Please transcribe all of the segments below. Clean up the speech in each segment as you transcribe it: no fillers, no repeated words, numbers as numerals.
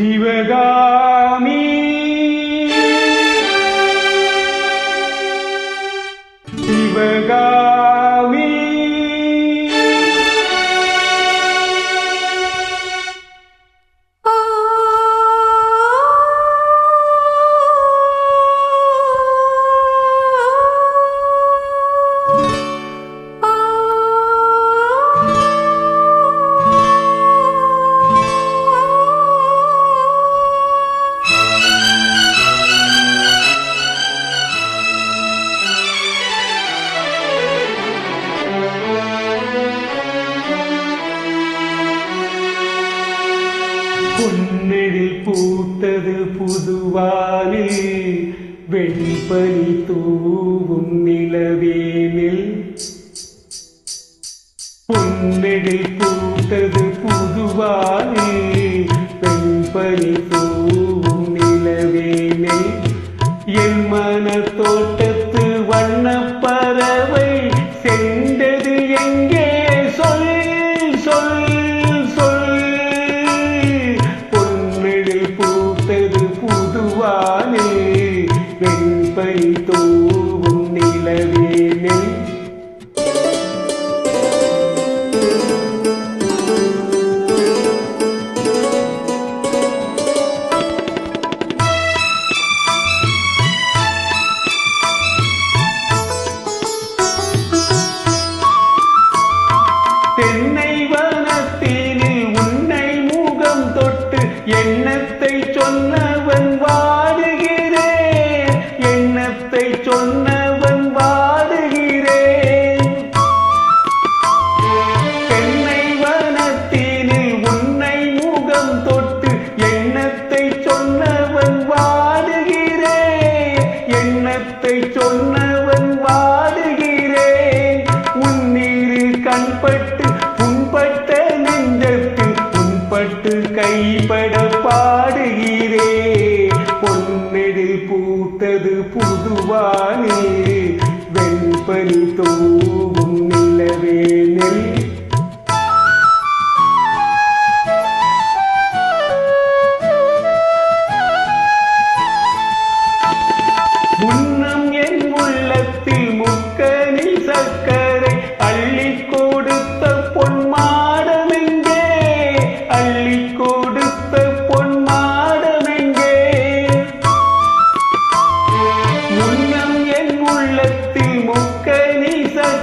சிவகாமி சிவகாமி பொன்னெழில் பூத்தது புதுவானில் வெண்பனி தூவும் நிலவேனில் பொன்னெழில் பூத்தது புதுவானில் வெண்பனி தூவும் நிலவேனில் என் மன தோட்டத்து வண்ணப்பறவை சென்றது எங்கே சொல் சொல் வெண்பனி தூவும் நிலவேனில் தென்னை வனத்தினில் உன்னை முகம் தொட்டு எண்ணத்தை சொன்னவன் வாடுகிறேன் எண்ணத்தை சொன்னவன் வாடுகிறேன் தென்னை வனத்தினில் உன்னை முகம் தொட்டு எண்ணத்தை சொன்னவன் வாடுகிறேன் எண்ணத்தை சொன்னவன் வாடுகிறேன் உன்னிரு கண்பட்டு புண்பட்ட நெஞ்சத்தில் புண்பட்டு கைப்பட பாடுகிறே பொன்னெழில் பூத்தது புதுவானே வெண்பனி தூவும் நிலவேனில் முன்னம் என் உள்ளத்தில் முக்கனி சக்கரை அள்ளி கொடுத்த பொன்மாடமெங்கே அள்ளி கொடுத்த பொன்மாடமெங்கே முன்னம் என் உள்ளத்தில் முக்கனி சக்கரை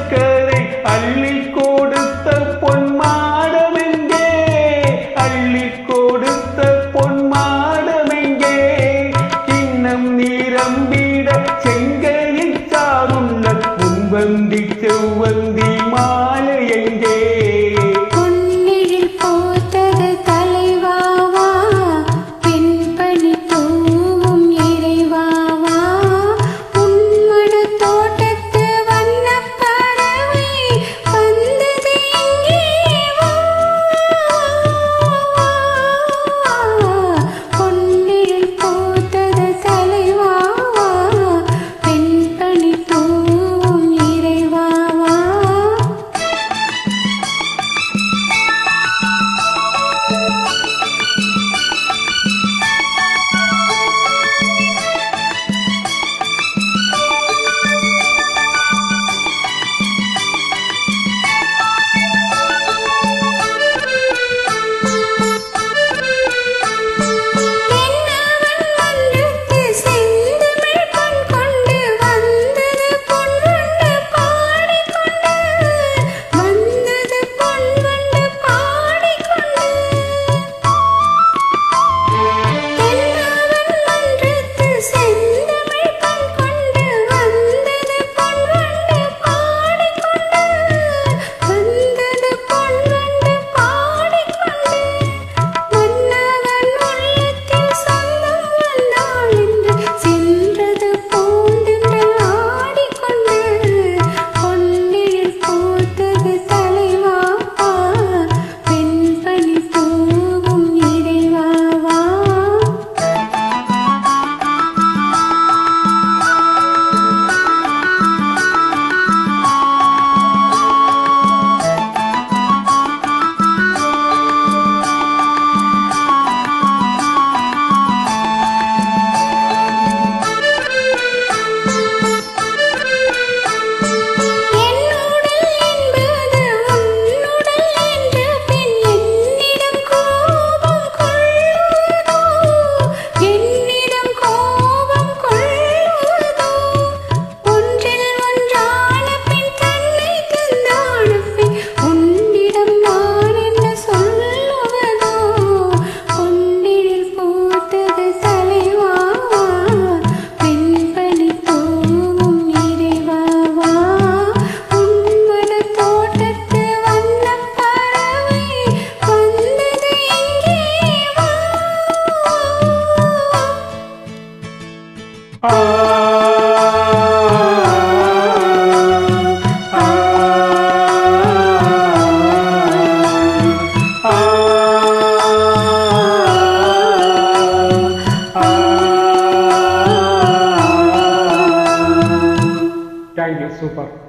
தேங்க்யூ, சூப்பர்.